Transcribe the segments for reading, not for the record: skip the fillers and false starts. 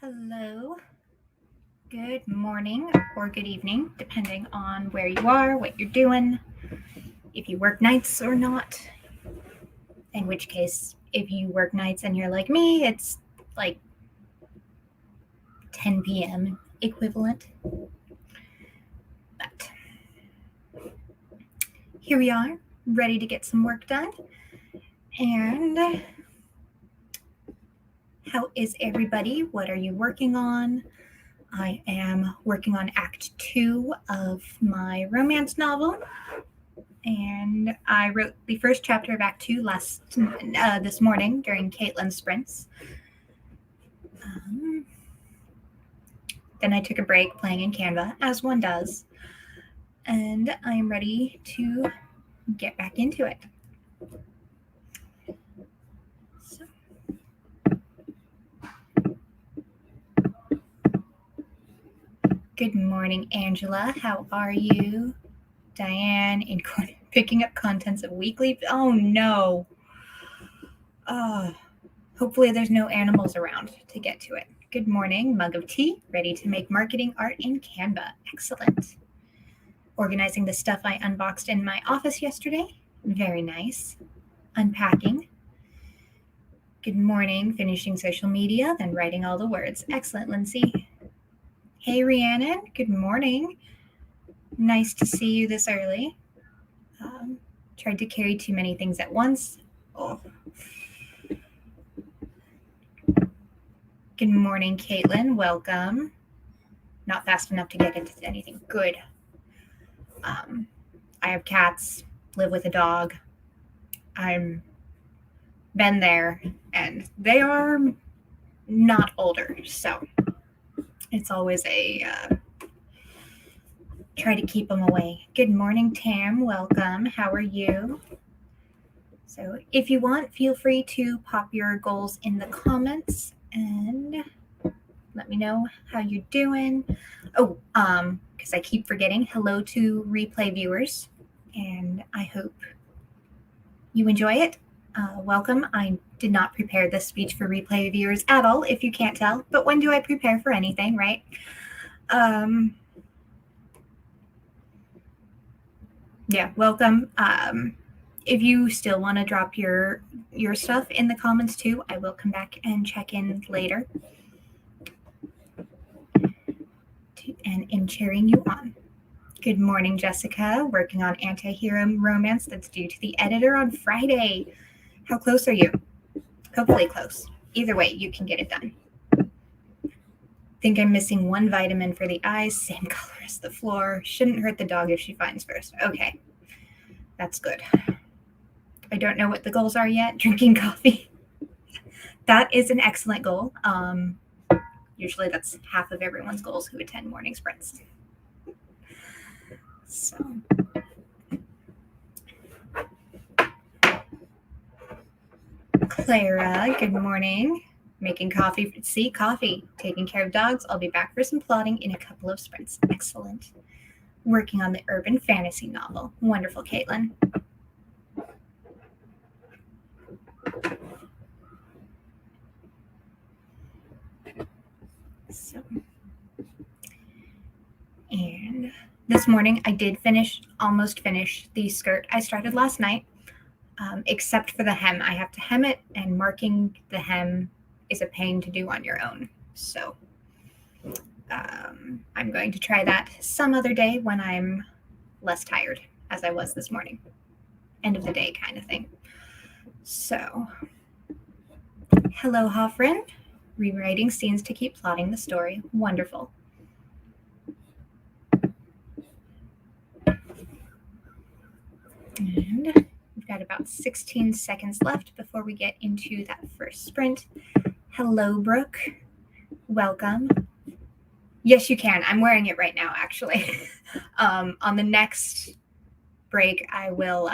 Hello, good morning or good evening, depending on where you are, what you're doing, if you work nights or not. In which case, if you work nights and you're like me, it's like 10 p.m. equivalent. But here we are, ready to get some work done. And how is everybody? What are you working on? I am working on Act 2 of my romance novel. And I wrote the first chapter of Act 2 this morning during Caitlin's sprints. Then I took a break playing in Canva, as one does. And I'm ready to get back into it. So. Good morning, Angela. How are you? Diane, picking up contents of weekly. Oh no. Hopefully there's no animals around to get to it. Good morning, mug of tea, ready to make marketing art in Canva. Excellent. Organizing the stuff I unboxed in my office yesterday. Very nice. Unpacking. Good morning, finishing social media, then writing all the words. Excellent, Lindsay. Hey, Rhiannon. Good morning. Nice to see you this early. Tried to carry too many things at once. Oh. Good morning, Caitlin. Welcome. Not fast enough to get into anything good. I have cats, live with a dog. I'm been there, and they are not older, so it's always a try to keep them away. Good morning, Tam. Welcome. How are you? So if you want, feel free to pop your goals in the comments and let me know how you're doing. Oh, because I keep forgetting, hello to replay viewers, and I hope you enjoy it. Welcome. I did not prepare this speech for replay viewers at all, if you can't tell, but when do I prepare for anything, right? Yeah, welcome. If you still want to drop your stuff in the comments too, I will come back and check in later and cheering you on. Good morning, Jessica. Working on anti-hero romance that's due to the editor on Friday. How close are you? Hopefully close. Either way, you can get it done. Think I'm missing one vitamin for the eyes. Same color as the floor. Shouldn't hurt the dog if she finds first. Okay. That's good. I don't know what the goals are yet. Drinking coffee. That is an excellent goal. Usually that's half of everyone's goals who attend morning sprints. So. Clara, good morning. Making coffee. See, coffee. Taking care of dogs. I'll be back for some plotting in a couple of sprints. Excellent. Working on the urban fantasy novel. Wonderful, Caitlin. So, and this morning I did almost finish the skirt I started last night, except for the hem. I have to hem it, and marking the hem is a pain to do on your own. So I'm going to try that some other day when I'm less tired, as I was this morning. End of the day kind of thing. So, hello, Hoffren. Rewriting scenes to keep plotting the story. Wonderful. And we've got about 16 seconds left before we get into that first sprint. Hello, Brooke. Welcome. Yes, you can. I'm wearing it right now, actually. On the next break, I will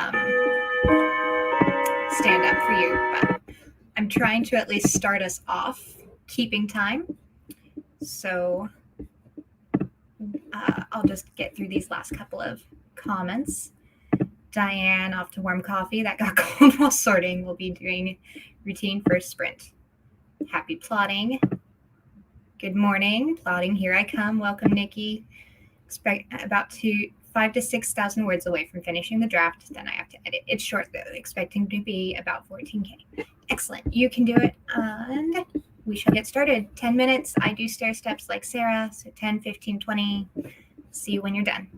stand up for you, but I'm trying to at least start us off keeping time. So I'll just get through these last couple of comments. Diane off to warm coffee. That got cold while sorting. We'll be doing routine first sprint. Happy plotting. Good morning. Plotting, here I come. Welcome, Nikki. Expect about 5 to 6,000 words away from finishing the draft. Then I have to edit. It's short though, expecting to be about 14K. Excellent. You can do it. And we shall get started. 10 minutes. I do stair steps like Sarah. So 10, 15, 20. See you when you're done.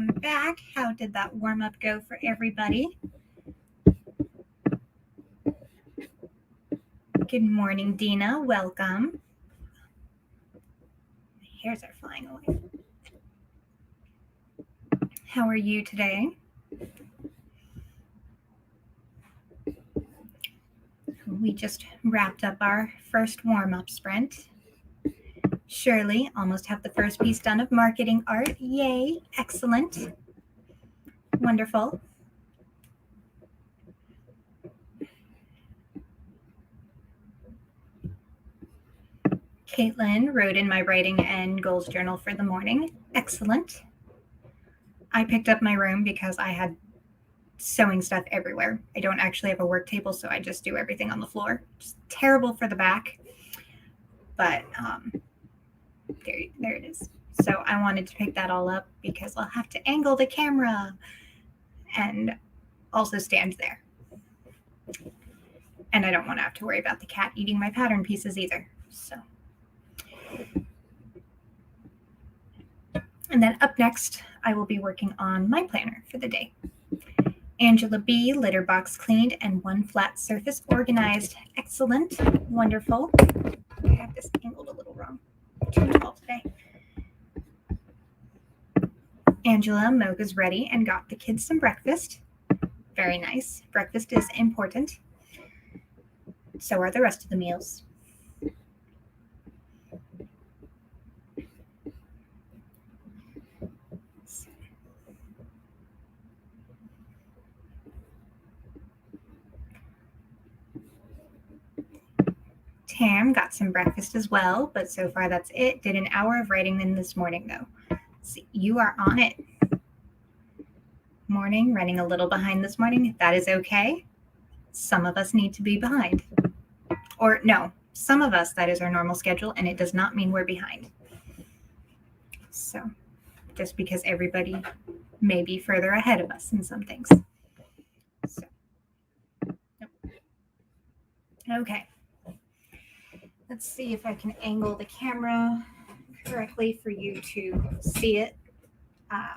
welcome back. How did that warm-up go for everybody? Good morning, Dina. Welcome. My hairs are flying away. How are you today? We just wrapped up our first warm-up sprint. Shirley almost have the first piece done of marketing art. Yay, excellent. Wonderful. Caitlin wrote in my writing and goals journal for the morning. Excellent. I picked up my room because I had sewing stuff everywhere. I don't actually have a work table, so I just do everything on the floor. Just terrible for the back. But there it is. So I wanted to pick that all up because I'll have to angle the camera and also stand there. And I don't want to have to worry about the cat eating my pattern pieces either. So. And then up next, I will be working on my planner for the day. Angela B, litter box cleaned and one flat surface organized. Excellent. Wonderful. I have this angled a little wrong. Too tall today. Angela, Mocha's ready and got the kids some breakfast. Very nice. Breakfast is important. So are the rest of the meals. Tam got some breakfast as well, but so far that's it. Did an hour of writing in this morning, though. See, you are on it. Morning, running a little behind this morning. That is okay. Some of us need to be behind. Or no, some of us, that is our normal schedule, and it does not mean we're behind. So just because everybody may be further ahead of us in some things. So, nope. Okay. Let's see if I can angle the camera correctly for you to see it. I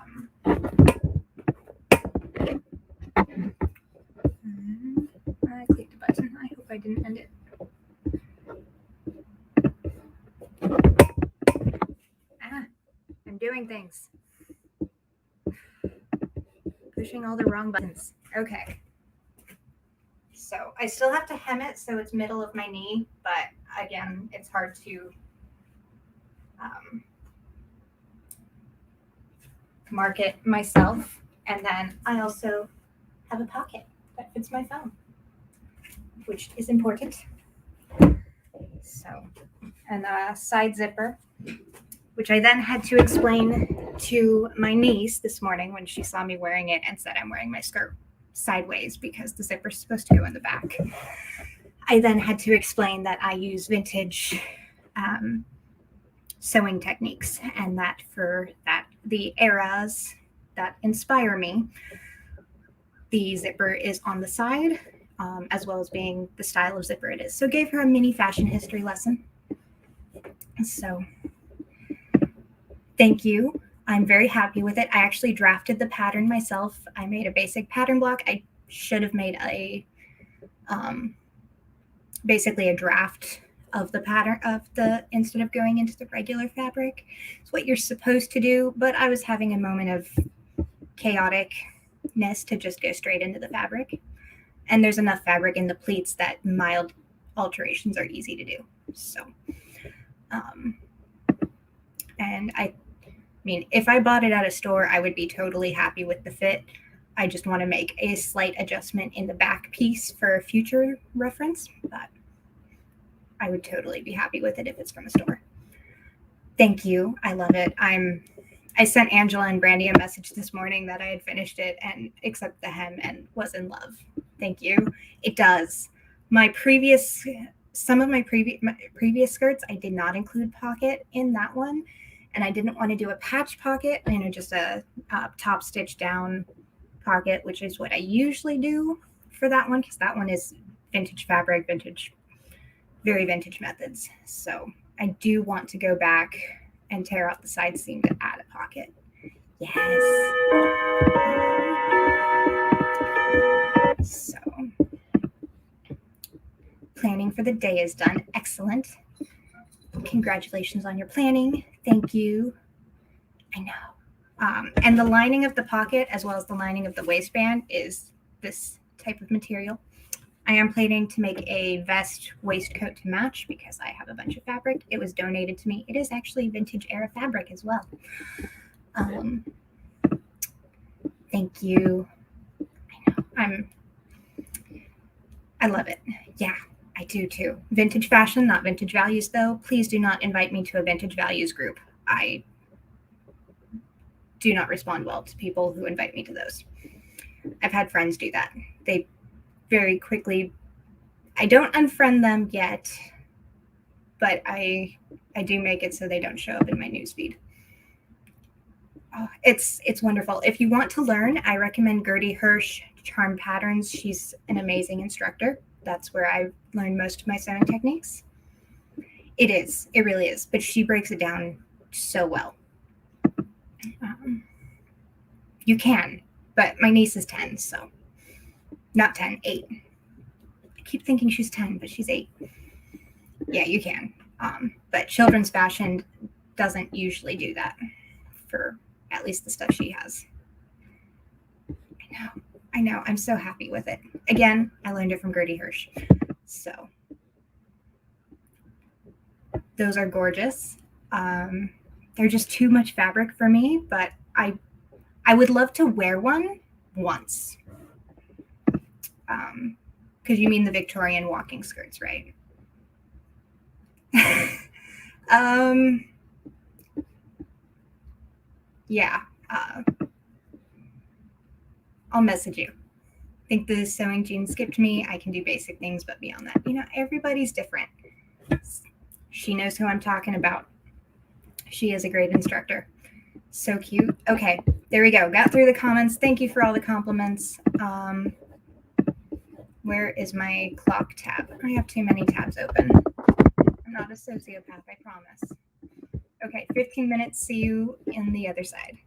clicked the button. I hope I didn't end it. I'm doing things. Pushing all the wrong buttons. Okay. So I still have to hem it so it's middle of my knee, but again, it's hard to mark it myself. And then I also have a pocket that fits my phone, which is important. So, and a side zipper, which I then had to explain to my niece this morning when she saw me wearing it and said I'm wearing my skirt sideways because the zipper is supposed to go in the back. I then had to explain that I use vintage sewing techniques, and that for that the eras that inspire me, the zipper is on the side, as well as being the style of zipper it is. So gave her a mini fashion history lesson. So thank you. I'm very happy with it. I actually drafted the pattern myself. I made a basic pattern block. I should have made a basically a draft of the pattern of the instead of going into the regular fabric. It's what you're supposed to do, but I was having a moment of chaoticness to just go straight into the fabric. And there's enough fabric in the pleats that mild alterations are easy to do. So, and I mean, if I bought it at a store, I would be totally happy with the fit. I just want to make a slight adjustment in the back piece for future reference, but I would totally be happy with it if it's from a store. Thank you. I love it. I sent Angela and Brandy a message this morning that I had finished it and except the hem and was in love. Thank you. It does. Some of my previous skirts, I did not include pocket in that one. And I didn't want to do a patch pocket, just a top stitch down pocket, which is what I usually do for that one, because that one is vintage fabric, very vintage methods. So I do want to go back and tear out the side seam to add a pocket. Yes. So, planning for the day is done. Excellent. Congratulations on your planning. Thank you. I know. And the lining of the pocket, as well as the lining of the waistband, is this type of material. I am planning to make a vest waistcoat to match because I have a bunch of fabric. It was donated to me. It is actually vintage era fabric as well. Thank you. I know. I love it. Yeah, I do too. Vintage fashion, not vintage values, though. Please do not invite me to a vintage values group. I do not respond well to people who invite me to those. I've had friends do that. They very quickly, I don't unfriend them yet, but I do make it so they don't show up in my newsfeed. Oh, it's wonderful. If you want to learn, I recommend Gertie Hirsch Charm Patterns. She's an amazing instructor. That's where I learned most of my sewing techniques. It is. It really is. But she breaks it down so well. You can, but my niece is 10, so not 10, 8. I keep thinking she's 10, but she's 8. Yeah, you can. But children's fashion doesn't usually do that for at least the stuff she has. I know. I'm so happy with it. Again, I learned it from Gertie Hirsch. So those are gorgeous. They're just too much fabric for me, but I would love to wear one once. Because you mean the Victorian walking skirts, right? Yeah. I'll message you. I think the sewing gene skipped me. I can do basic things, but beyond that, everybody's different. She knows who I'm talking about. She is a great instructor. So cute. Okay, there we go. Got through the comments. Thank you for all the compliments. Where is my clock tab? I have too many tabs open. I'm not a sociopath, I promise. Okay, 15 minutes. See you in the other side.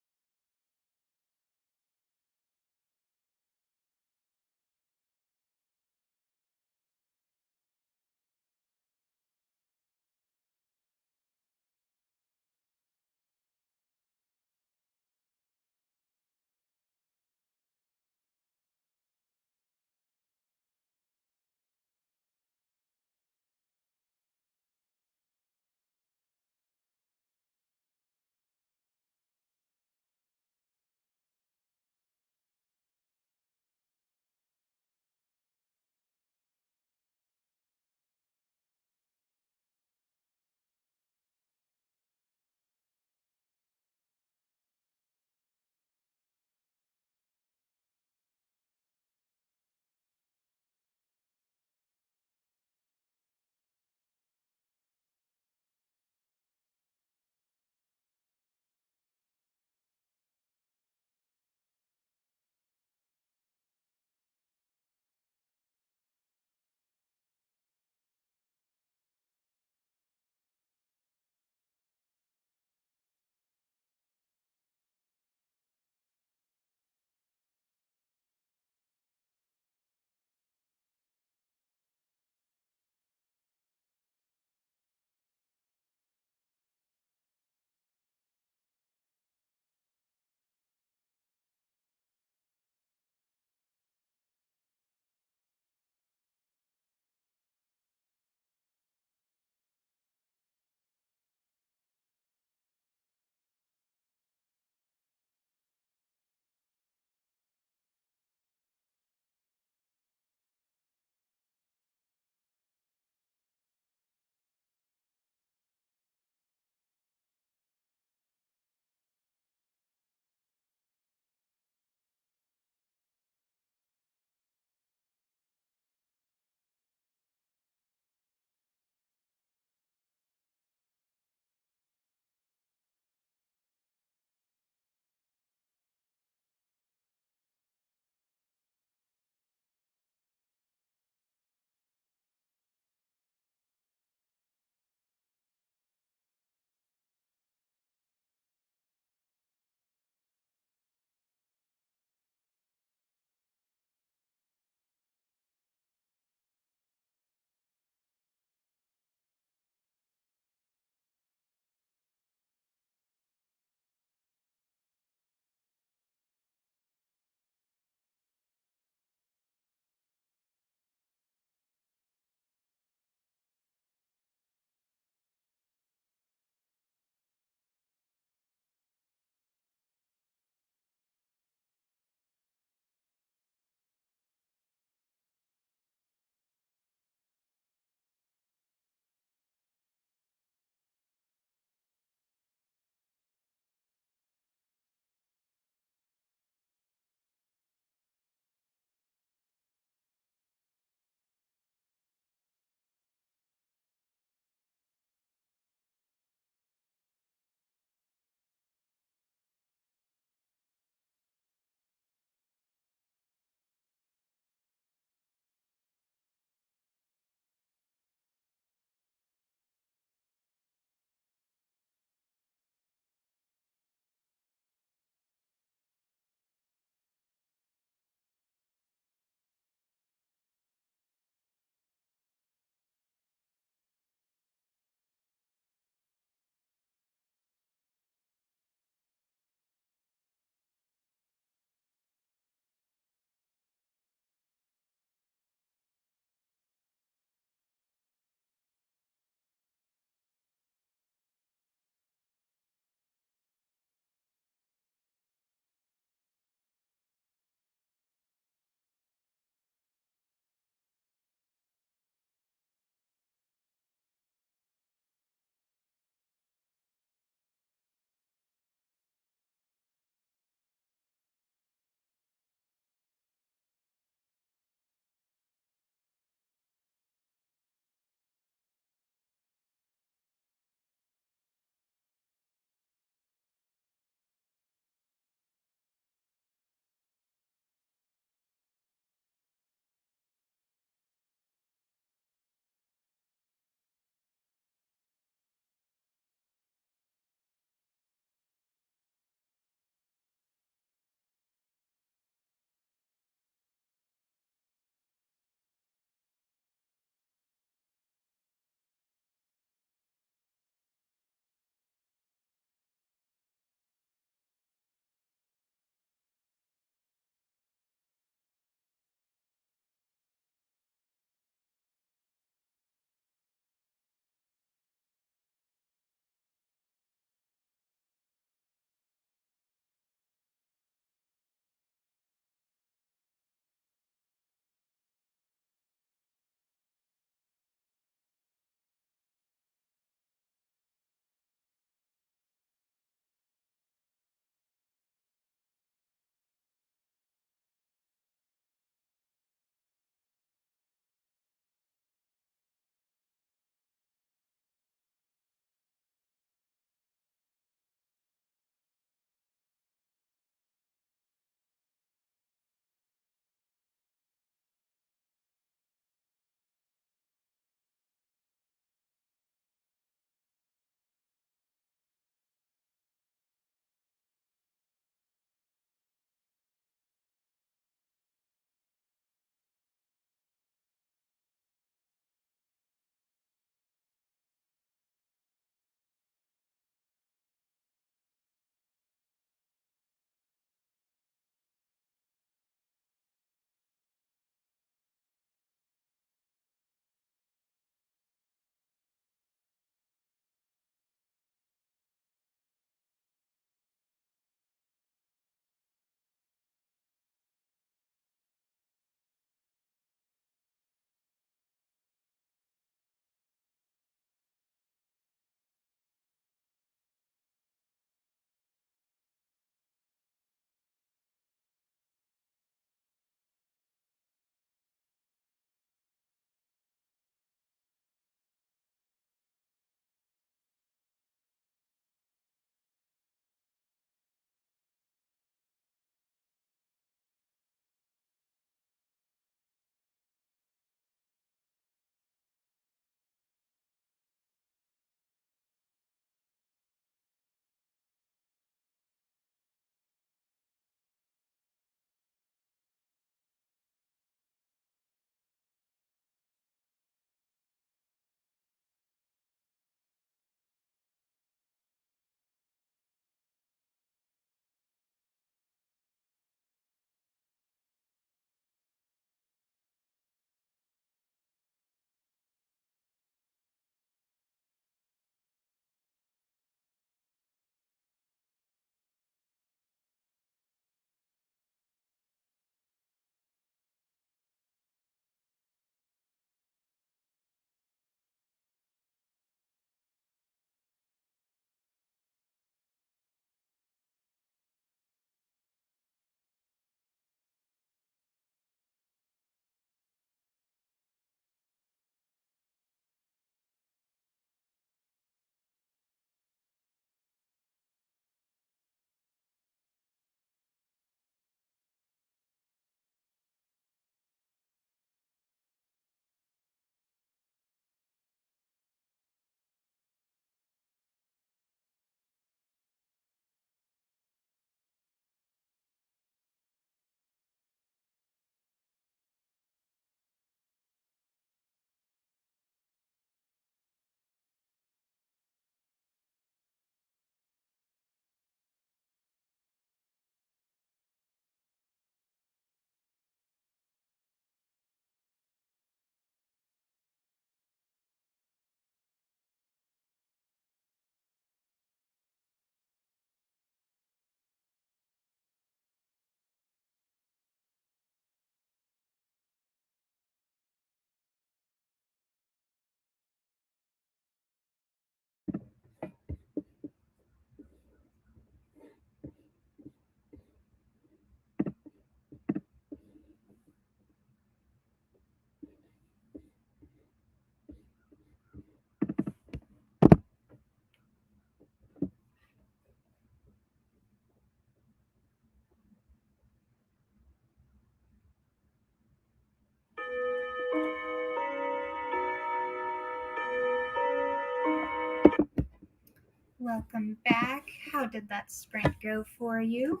Welcome back. How did that sprint go for you?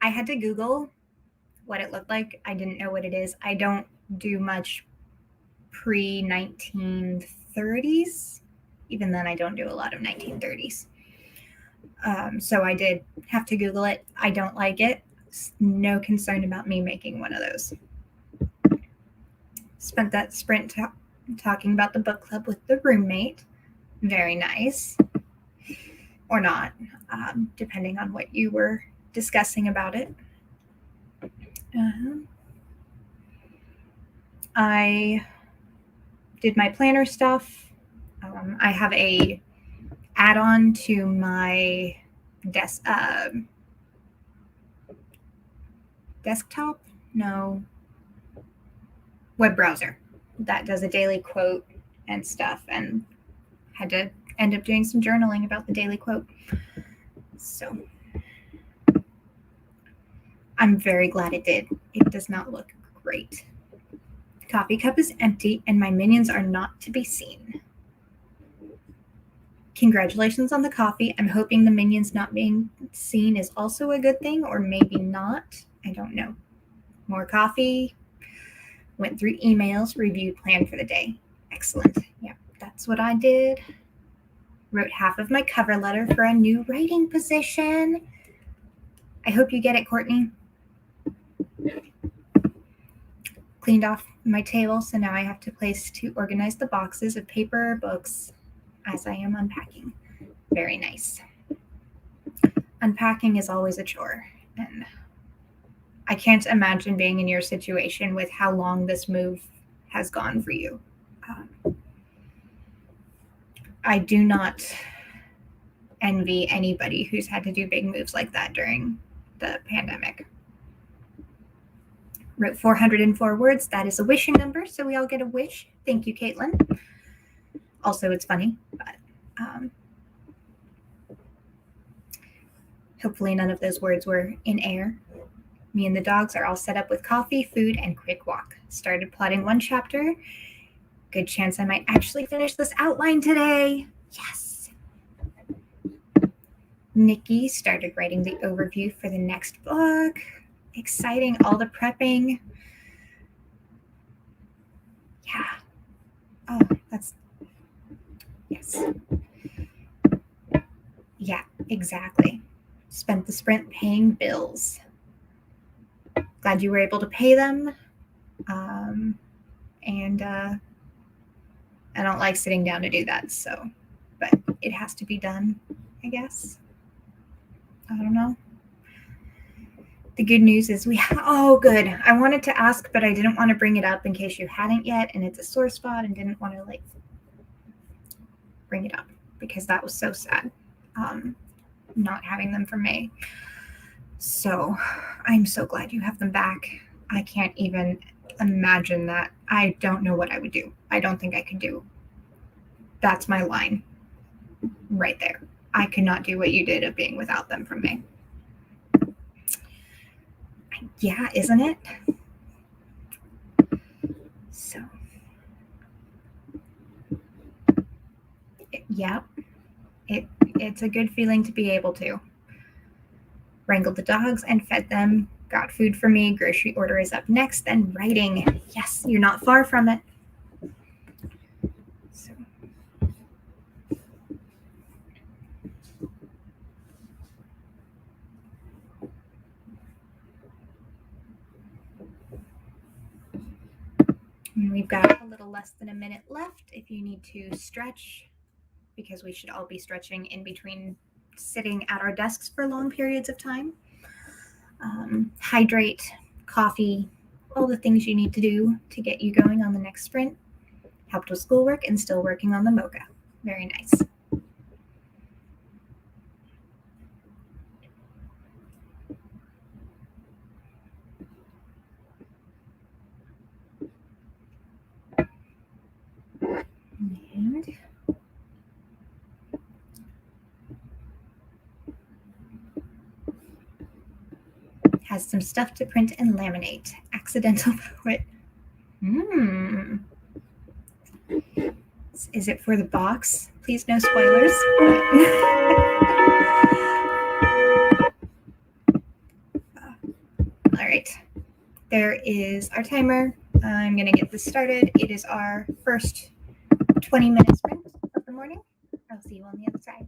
I had to Google what it looked like. I didn't know what it is. I don't do much pre-1930s. Even then, I don't do a lot of 1930s. So I did have to Google it. I don't like it. No concern about me making one of those. Spent that sprint talking about the book club with the roommate. Very nice. Or not, depending on what you were discussing about it. I did my planner stuff. I have a add-on to my desktop? No. Web browser that does a daily quote and stuff, and had to end up doing some journaling about the daily quote. So I'm very glad it did. It does not look great. The coffee cup is empty and my minions are not to be seen. Congratulations on the coffee. I'm hoping the minions not being seen is also a good thing, or maybe not. I don't know. More coffee. Went through emails, reviewed plan for the day. Excellent. Yeah, that's what I did. Wrote half of my cover letter for a new writing position. I hope you get it, Courtney. Cleaned off my table, so now I have a place to organize the boxes of paper or books as I am unpacking. Very nice. Unpacking is always a chore, and I can't imagine being in your situation with how long this move has gone for you. I do not envy anybody who's had to do big moves like that during the pandemic. Wrote 404 words. That is a wishing number, so we all get a wish. Thank you, Caitlin. Also, it's funny, but hopefully none of those words were in air. Me and the dogs are all set up with coffee, food, and quick walk. Started plotting one chapter. Good chance I might actually finish this outline today. Yes. Nikki started writing the overview for the next book. Exciting, all the prepping. Yeah. Oh, that's, yes. Yeah, exactly. Spent the sprint paying bills. Glad you were able to pay them. And I don't like sitting down to do that, so, but it has to be done, I guess. I don't know. The good news is oh, good. I wanted to ask, but I didn't want to bring it up in case you hadn't yet, and it's a sore spot, and didn't want to bring it up because that was so sad, not having them for May. So I'm so glad you have them back. I can't even imagine that. I don't know what I would do. I don't think I could do. That's my line right there. I could not do what you did of being without them from May. Yeah, isn't it? So, it's a good feeling to be able to. Wrangled the dogs and fed them. Got food for me. Grocery order is up next. Then writing. Yes, you're not far from it. So. And we've got a little less than a minute left if you need to stretch, because we should all be stretching in between sitting at our desks for long periods of time. Hydrate, coffee, all the things you need to do to get you going on the next sprint. Helped with schoolwork and still working on the mocha. Very nice. And has some stuff to print and laminate. Accidental poet. Is it for the box? Please, no spoilers. All right. There is our timer. I'm going to get this started. It is our first 20-minute sprint of the morning. I'll see you on the other side.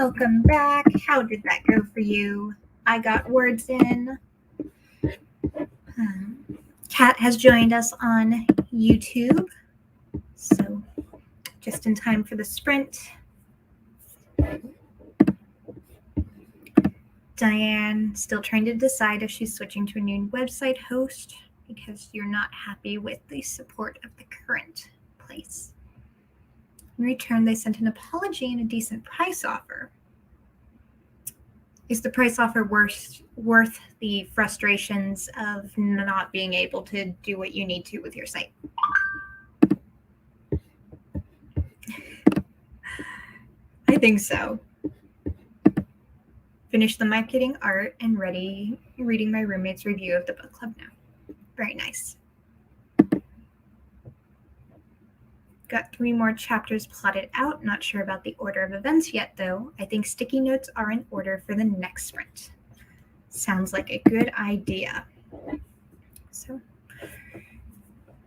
Welcome back. How did that go for you? I got words in. Kat has joined us on YouTube, so just in time for the sprint. Diane still trying to decide if she's switching to a new website host because you're not happy with the support of the current place. In return, they sent an apology and a decent price offer. Is the price offer worth the frustrations of not being able to do what you need to with your site? I think so. Finished the marketing art and reading my roommate's review of the book club now. Very nice. Got 3 more chapters plotted out. Not sure about the order of events yet, though. I think sticky notes are in order for the next sprint. Sounds like a good idea. So,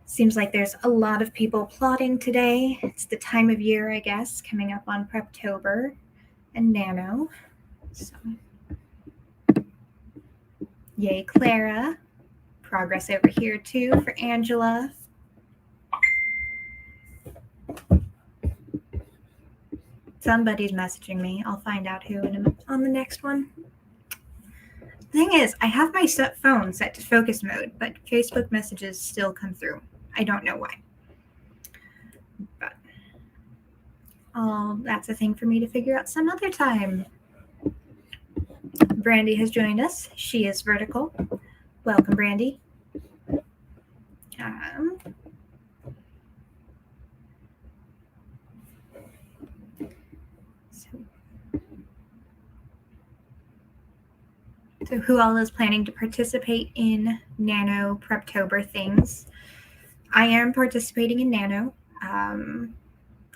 seems like there's a lot of people plotting today. It's the time of year, I guess, coming up on Preptober and Nano. So, yay, Clara. Progress over here, too, for Angela. Somebody's messaging me. I'll find out who on the next one. The thing is, I have my phone set to focus mode, but Facebook messages still come through. I don't know why. But that's a thing for me to figure out some other time. Brandy has joined us. She is vertical. Welcome, Brandy. So who all is planning to participate in Nano Preptober things? I am participating in Nano,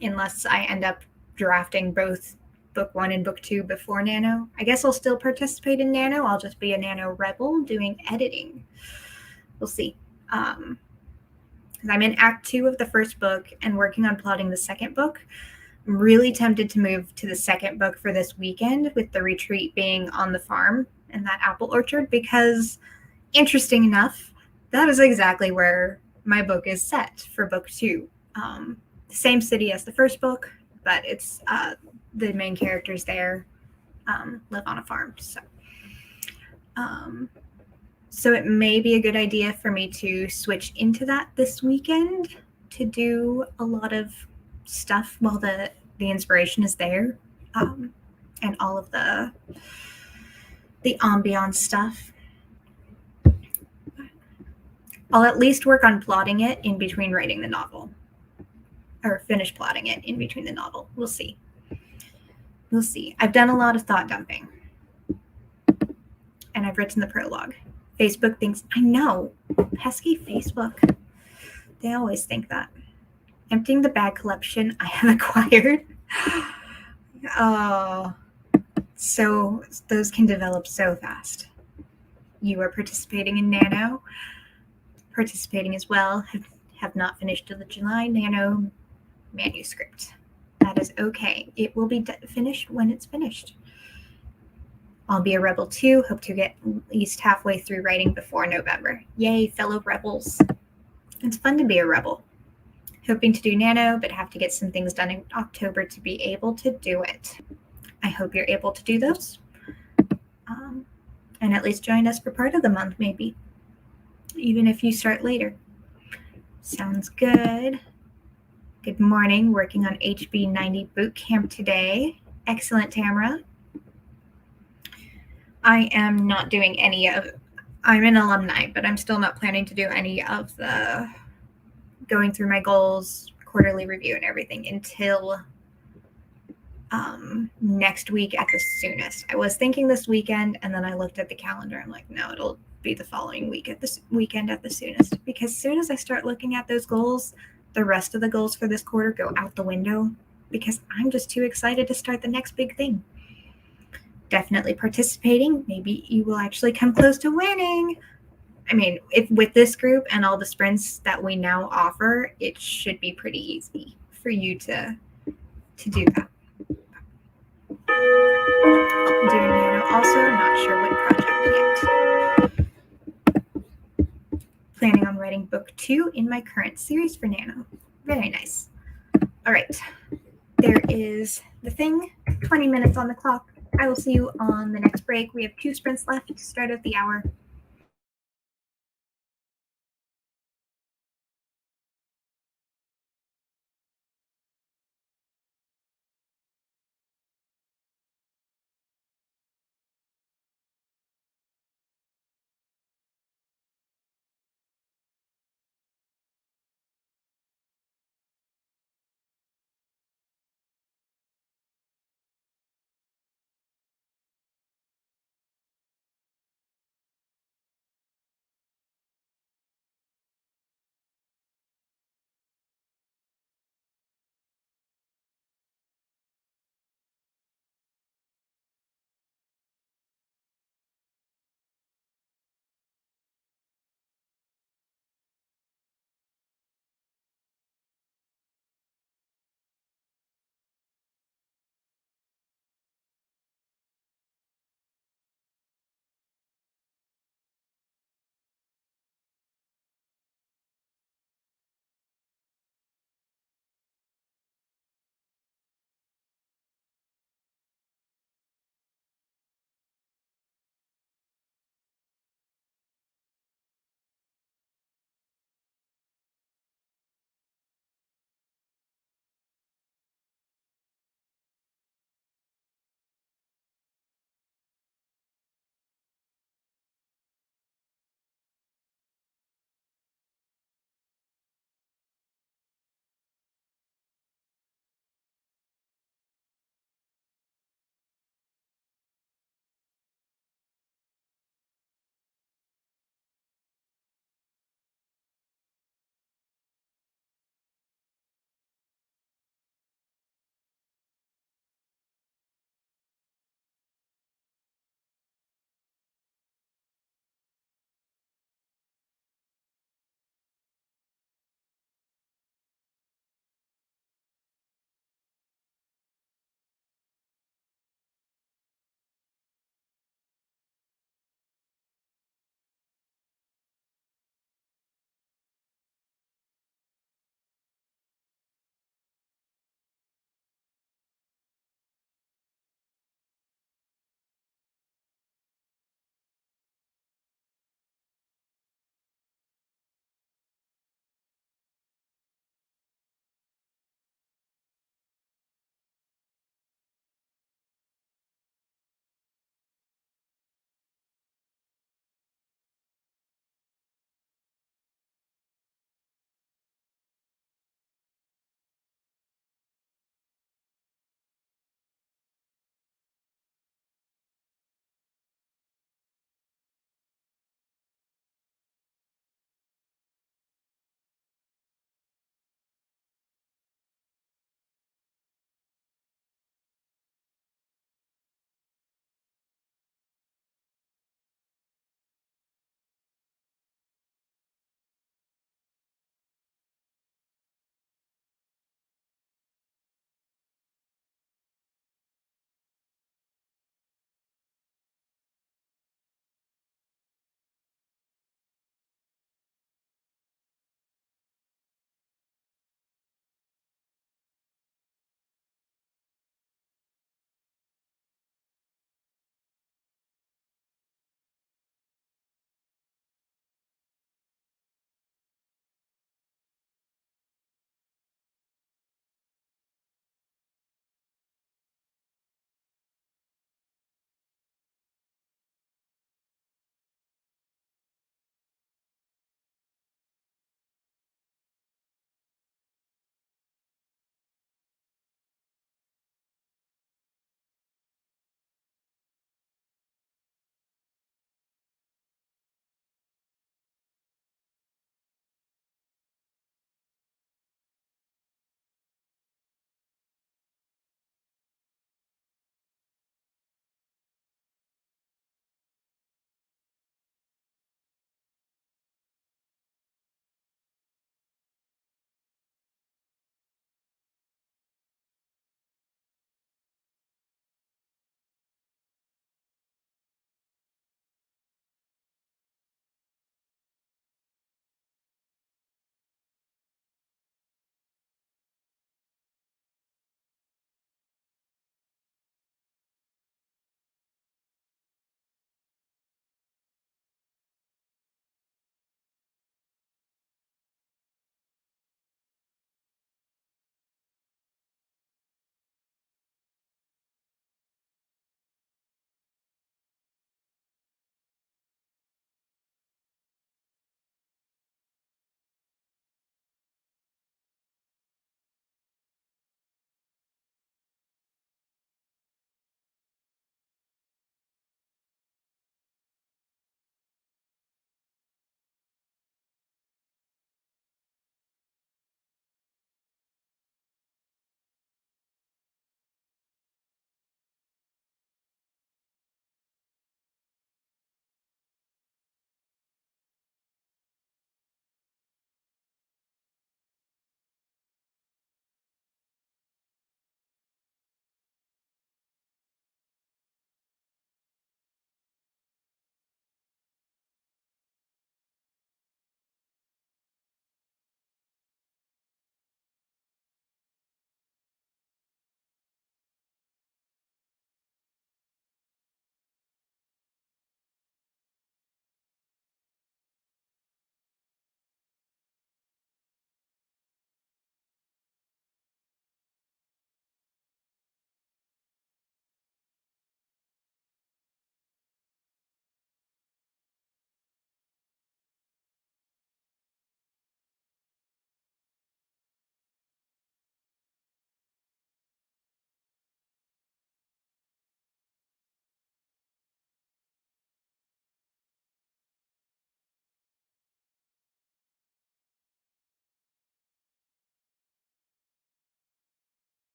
unless I end up drafting both book 1 and book 2 before Nano. I guess I'll still participate in Nano. I'll just be a Nano rebel doing editing. We'll see. I'm in Act 2 of the first book and working on plotting the second book. I'm really tempted to move to the second book for this weekend, with the retreat being on the farm in that apple orchard, because, interesting enough, that is exactly where my book is set for book 2. Same city as the first book, but it's the main characters there live on a farm. So it may be a good idea for me to switch into that this weekend to do a lot of stuff while the inspiration is there, and all of the ambiance stuff. I'll at least work on plotting it in between writing the novel, or finish plotting it in between the novel. We'll see. I've done a lot of thought dumping, and I've written the prologue. Facebook thinks, I know, pesky Facebook. They always think that. Emptying the bag collection I have acquired. Oh, so those can develop so fast. You are participating in Nano. Participating as well. Have not finished the July Nano manuscript. That is okay. It will be finished when it's finished. I'll be a rebel too. Hope to get at least halfway through writing before November. Yay, fellow rebels. It's fun to be a rebel. Hoping to do Nano, but have to get some things done in October to be able to do it. I hope you're able to do those. And at least join us for part of the month, maybe. Even if you start later. Sounds good. Good morning. Working on HB 90 boot camp today. Excellent, Tamara. I am not doing any of, I'm an alumni, but I'm still not planning to do any of the going through my goals, quarterly review and everything until next week at the soonest. I was thinking this weekend, and then I looked at the calendar. I'm like, no, it'll be the following week at this weekend at the soonest, because as soon as I start looking at those goals, the rest of the goals for this quarter go out the window, because I'm just too excited to start the next big thing. Definitely participating. Maybe you will actually come close to winning. I mean, if with this group and all the sprints that we now offer, it should be pretty easy for you to do that. writing book 2 in my current series for Nano. Very nice. All right. There is the thing, 20 minutes on the clock. I will see you on the next break. We have 2 sprints left to start out the hour.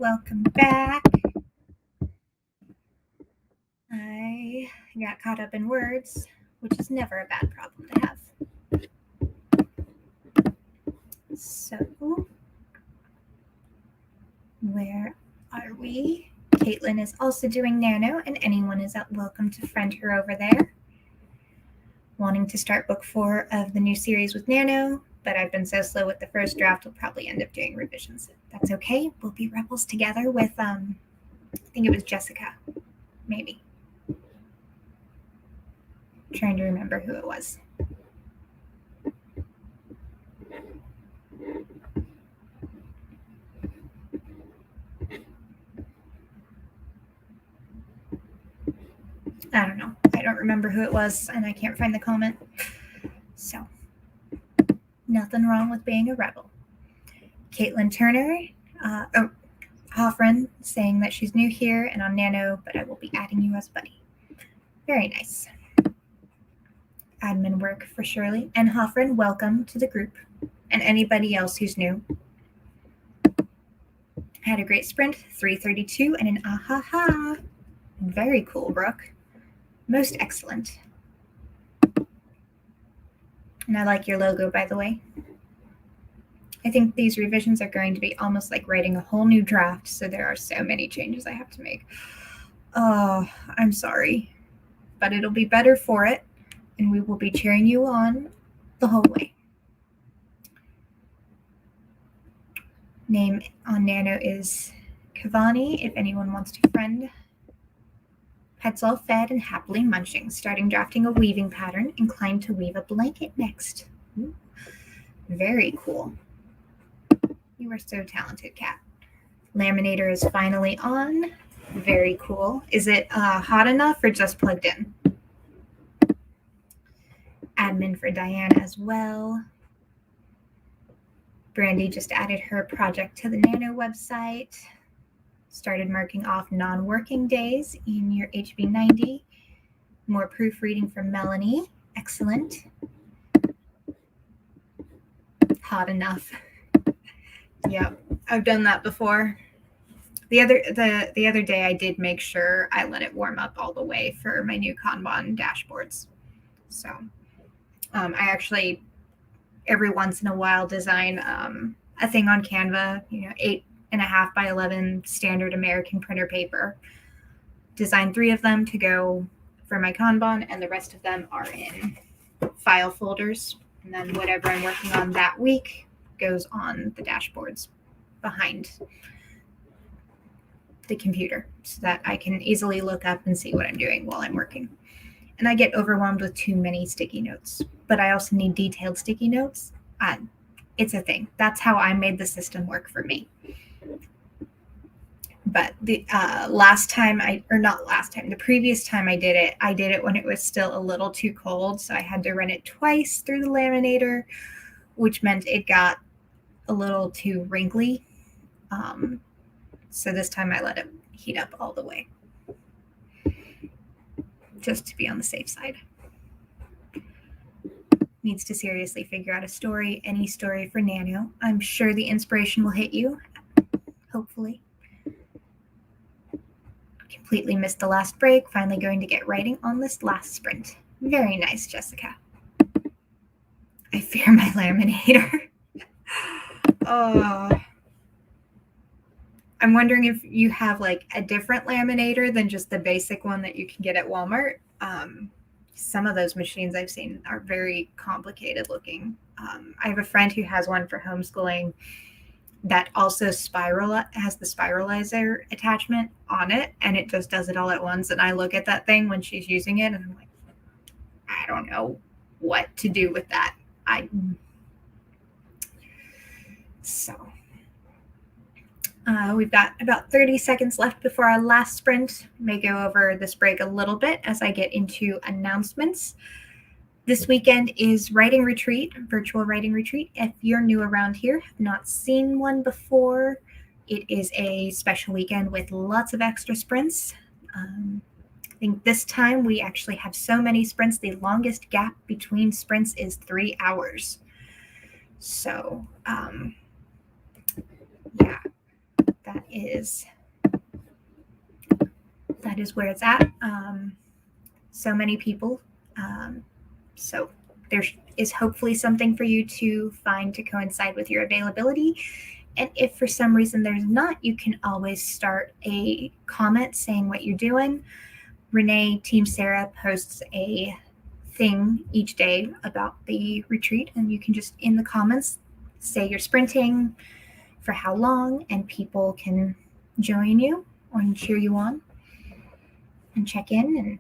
welcome back. I got caught up in words, which is never a bad problem to have. So, where are we? Caitlin is also doing Nano, and anyone is welcome to friend her over there. Wanting to start book 4 of the new series with Nano, but I've been so slow with the first draft, we'll probably end up doing revisions. That's okay. We'll be rebels together with, I think it was Jessica, maybe. I'm trying to remember who it was. I don't know. I don't remember who it was, and I can't find the comment. So, nothing wrong with being a rebel. Caitlin Turner, Hoffren, saying that she's new here and on Nano, but I will be adding you as buddy. Very nice. Admin work for Shirley. And Hoffren, welcome to the group. And anybody else who's new. Had a great sprint, 3:32 and an ahaha. Very cool, Brooke. Most excellent. And I like your logo, by the way. I think these revisions are going to be almost like writing a whole new draft, so there are so many changes I have to make. Oh, I'm sorry. But it'll be better for it, and we will be cheering you on the whole way. Name on Nano is Kavani, if anyone wants to friend. Pets all fed and happily munching, starting drafting a weaving pattern, inclined to weave a blanket next. Ooh, very cool. You are so talented, Kat. Laminator is finally on. Very cool. Is it hot enough or just plugged in? Admin for Diane as well. Brandy just added her project to the Nano website. Started marking off non-working days in your HB90. More proofreading from Melanie. Excellent. Hot enough. Yep, I've done that before. The other day I did make sure I let it warm up all the way for my new Kanban dashboards. So I actually every once in a while design a thing on Canva, 8.5 by 11 standard American printer paper. Design 3 of them to go for my Kanban, and the rest of them are in file folders. And then whatever I'm working on that week goes on the dashboards behind the computer so that I can easily look up and see what I'm doing while I'm working. And I get overwhelmed with too many sticky notes, but I also need detailed sticky notes. It's a thing. That's how I made the system work for me. But the previous time I did it when it was still a little too cold. So I had to run it twice through the laminator, which meant it got a little too wrinkly. So this time I let it heat up all the way, just to be on the safe side. Needs to seriously figure out a story, any story for Nano. I'm sure the inspiration will hit you, hopefully. Completely missed the last break, finally going to get writing on this last sprint. Very nice, Jessica. I fear my laminator. Oh. I'm wondering if you have like a different laminator than just the basic one that you can get at Walmart. Some of those machines I've seen are very complicated looking. I have a friend who has one for homeschooling that also has the spiralizer attachment on it, and it just does it all at once. And I look at that thing when she's using it, and I'm like, I don't know what to do with that. We've got about 30 seconds left before our last sprint. May go over this break a little bit as I get into announcements. This weekend is writing retreat, virtual writing retreat. If you're new around here, have not seen one before, it is a special weekend with lots of extra sprints. I think this time we actually have so many sprints. The longest gap between sprints is 3 hours. So, yeah. that is where it's at. So many people. So there is hopefully something for you to find to coincide with your availability. And if for some reason there's not, you can always start a comment saying what you're doing. Renee, Team Sarah posts a thing each day about the retreat, and you can just in the comments say you're sprinting, for how long, and people can join you and cheer you on and check in. And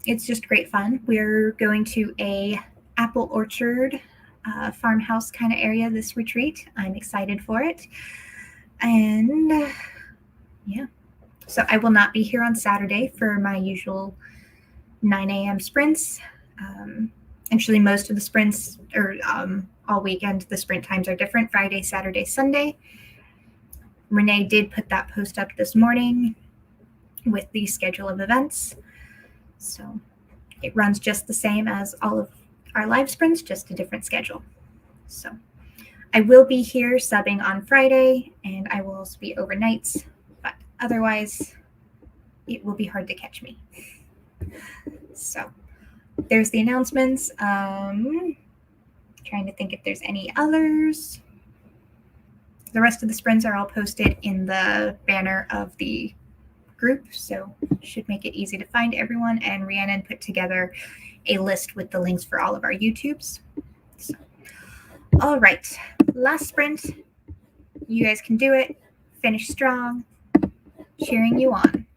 it's just great fun. We're going to a apple orchard farmhouse kind of area this retreat. I'm excited for it. And yeah, so I will not be here on Saturday for my usual 9 a.m. sprints. Actually, most of the sprints, or all weekend, the sprint times are different: Friday, Saturday, Sunday. Renee did put that post up this morning with the schedule of events. So it runs just the same as all of our live sprints, just a different schedule. So I will be here subbing on Friday, and I will also be overnights, but otherwise it will be hard to catch me. So there's the announcements. Trying to think if there's any others. The rest of the sprints are all posted in the banner of the group, so should make it easy to find everyone. And Rhiannon put together a list with the links for all of our YouTubes. So, all right, last sprint. You guys can do it. Finish strong. Cheering you on.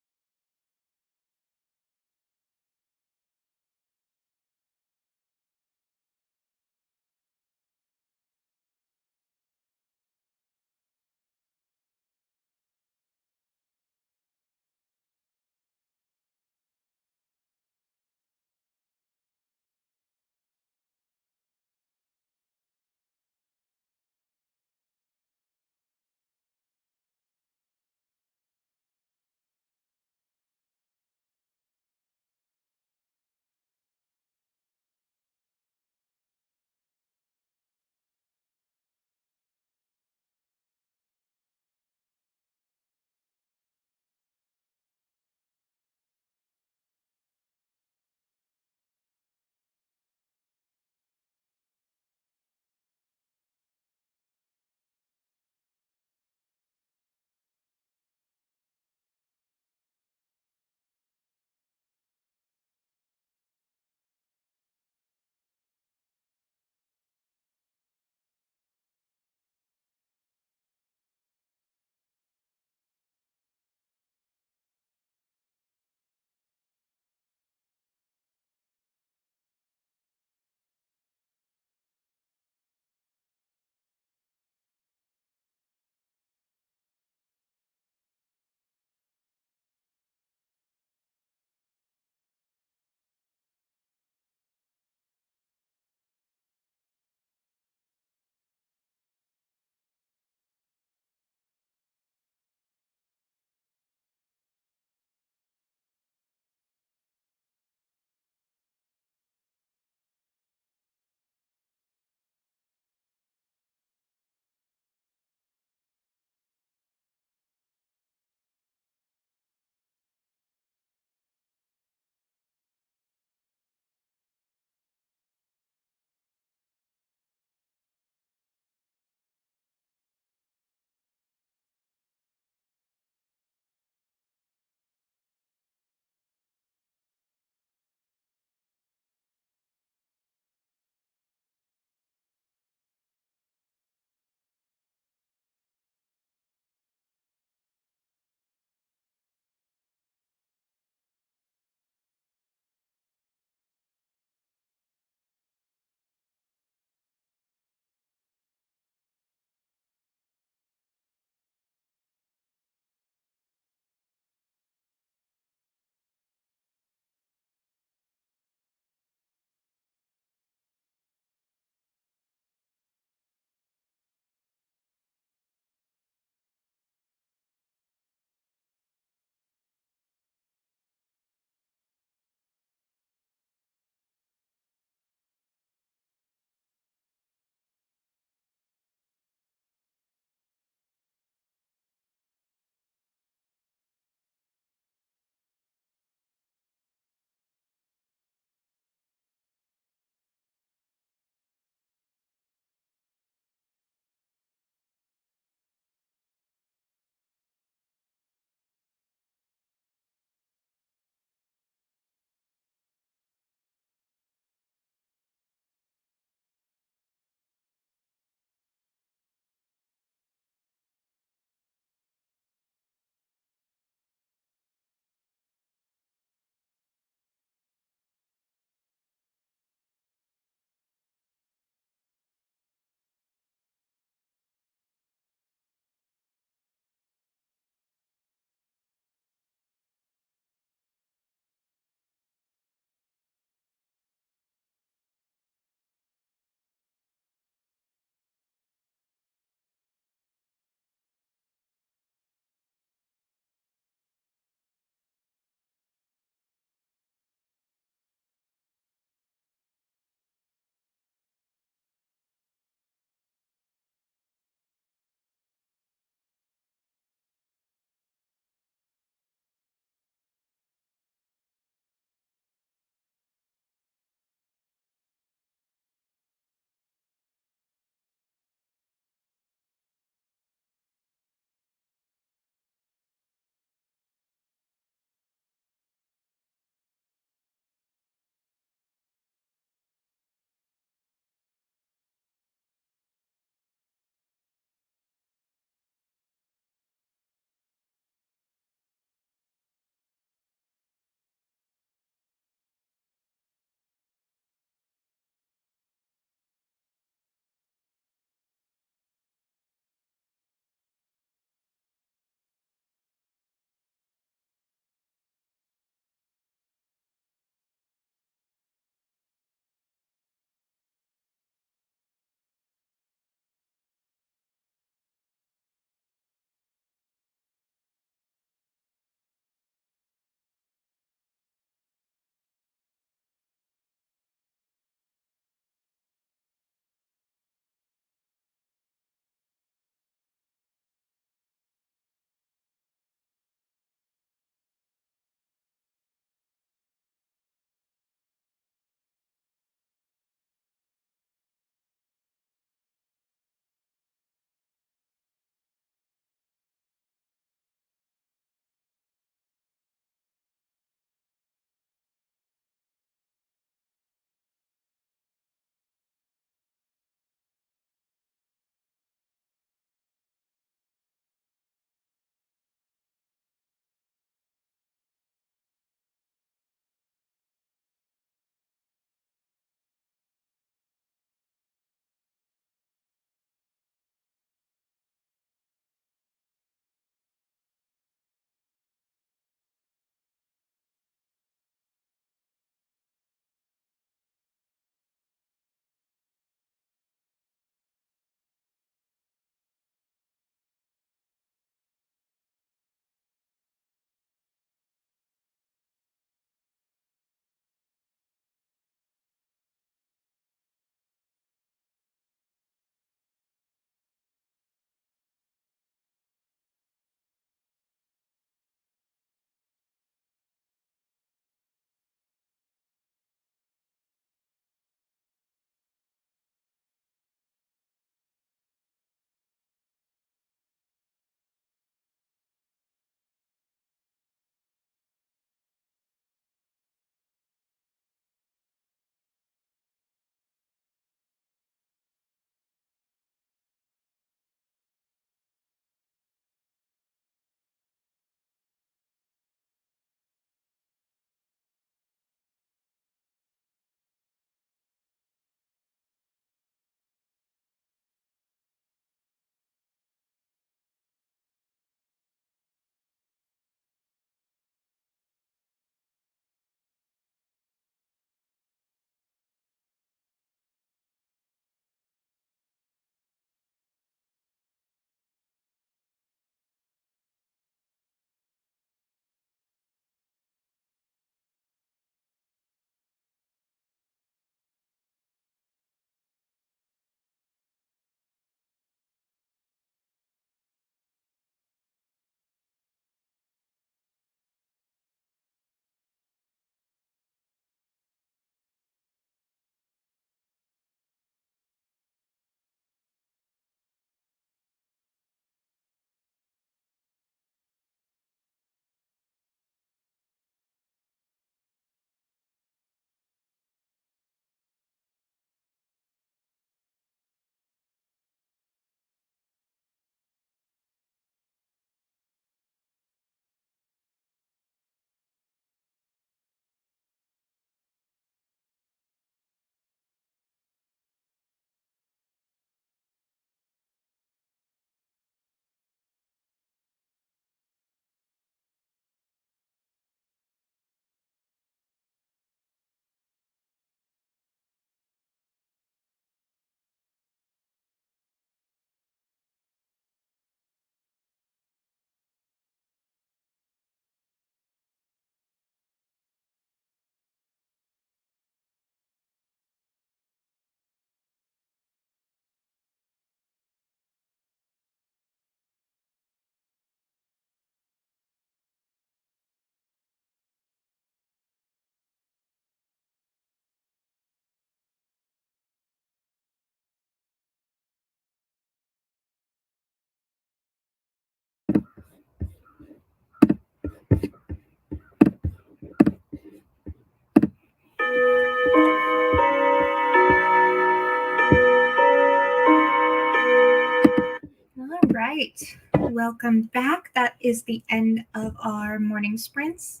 All right, welcome back. That is the end of our morning sprints.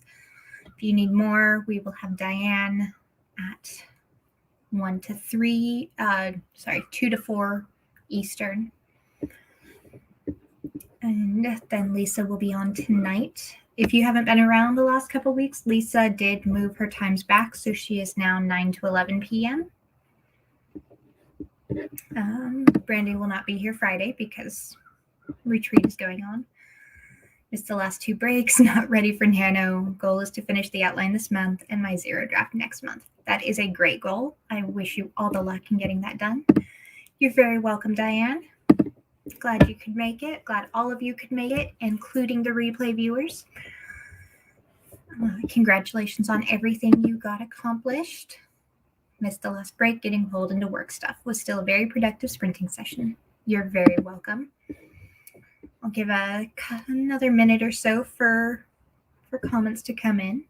If you need more, we will have Diane at 2 to 4 Eastern. And then Lisa will be on tonight. If you haven't been around the last couple weeks, Lisa did move her times back, so she is now 9 to 11 p.m. Brandy will not be here Friday because retreat is going on. Missed the last 2 breaks, not ready for Nano. Goal is to finish the outline this month and my 0 draft next month. That is a great goal. I wish you all the luck in getting that done. You're very welcome, Diane. Glad you could make it. Glad all of you could make it, including the replay viewers. Congratulations on everything you got accomplished. Missed the last break, getting pulled into work stuff. Was still a very productive sprinting session. You're very welcome. I'll give another minute or so for comments to come in.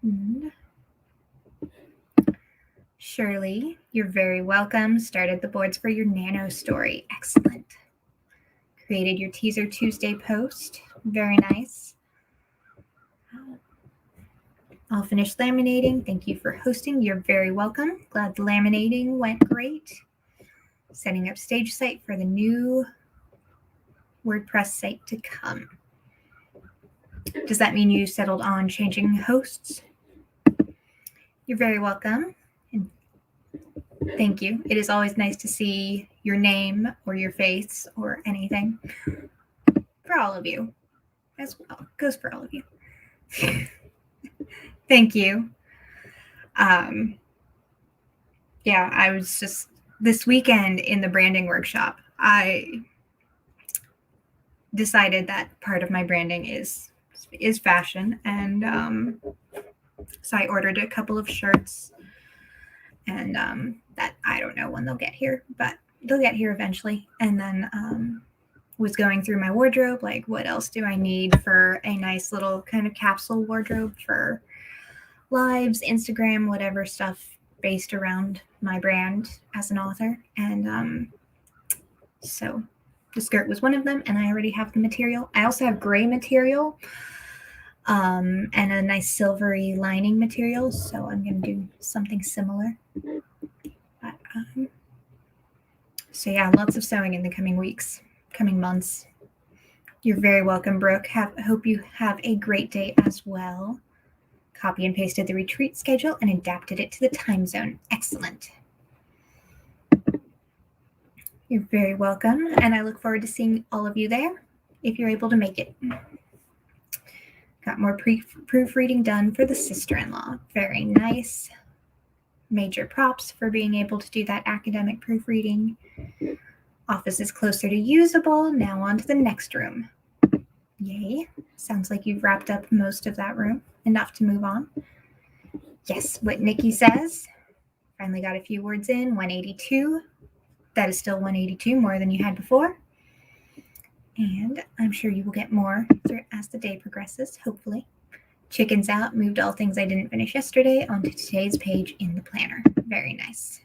And Shirley, you're very welcome. Started the boards for your Nano story. Excellent. Created your Teaser Tuesday post. Very nice. I'll finish laminating. Thank you for hosting. You're very welcome. Glad the laminating went great. Setting up stage site for the new WordPress site to come. Does that mean you settled on changing hosts? You're very welcome. And thank you. It is always nice to see your name or your face or anything for all of you as well. Goes for all of you. Thank you. Yeah, I was just this weekend in the branding workshop. I decided that part of my branding is fashion, and so I ordered a couple of shirts, and that I don't know when they'll get here, but they'll get here eventually. And then was going through my wardrobe, like what else do I need for a nice little kind of capsule wardrobe for lives, Instagram, whatever stuff based around my brand as an author. And so the skirt was one of them, and I already have the material. I also have gray material and a nice silvery lining material, so I'm going to do something similar. But, so yeah, lots of sewing in the coming weeks, coming months. You're very welcome, Brooke. Hope you have a great day as well. Copy and pasted the retreat schedule and adapted it to the time zone. Excellent. You're very welcome, and I look forward to seeing all of you there if you're able to make it. Got more proofreading done for the sister-in-law. Very nice. Major props for being able to do that academic proofreading. Office is closer to usable. Now on to the next room. Yay. Sounds like you've wrapped up most of that room. Enough to move on. Yes, what Nikki says. Finally got a few words in. 182. That is still 182, more than you had before. And I'm sure you will get more as the day progresses, hopefully. Chickens out, moved all things I didn't finish yesterday onto today's page in the planner. Very nice.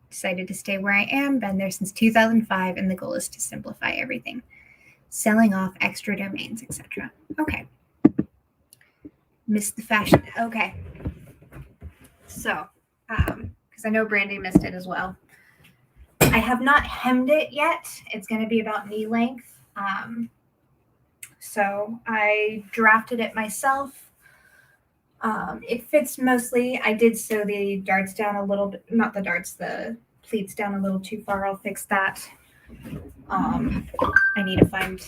Decided to stay where I am, been there since 2005, and the goal is to simplify everything. Selling off extra domains, etc. Okay. Missed the fashion. Okay. So, because I know Brandy missed it as well. I have not hemmed it yet. It's going to be about knee length. So I drafted it myself. It fits mostly. I did sew the darts down a little bit, not the darts, the pleats down a little too far. I'll fix that. I need to find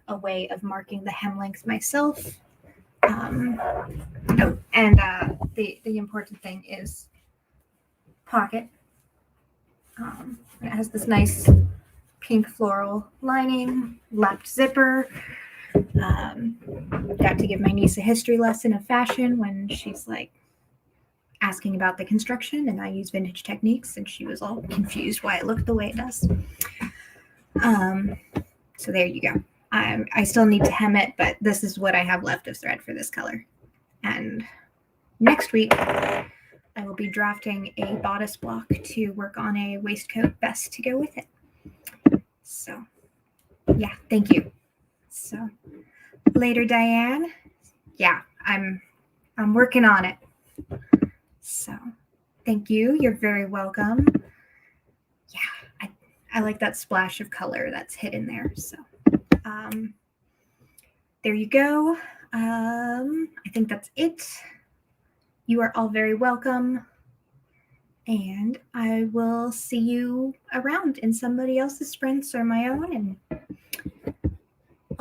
a way of marking the hem length myself. The important thing is pocket. It has this nice pink floral lining, lapped zipper. Got to give my niece a history lesson of fashion when she's like asking about the construction, and I use vintage techniques, and she was all confused why it looked the way it does. So there you go. I still need to hem it, but this is what I have left of thread for this color. And next week I will be drafting a bodice block to work on a waistcoat vest to go with it. So, yeah, thank you. So, later, Diane. Yeah, I'm working on it. So, thank you. You're very welcome. Yeah, I like that splash of color that's hidden there. So, there you go. I think that's it. You are all very welcome. And I will see you around in somebody else's sprints or my own. And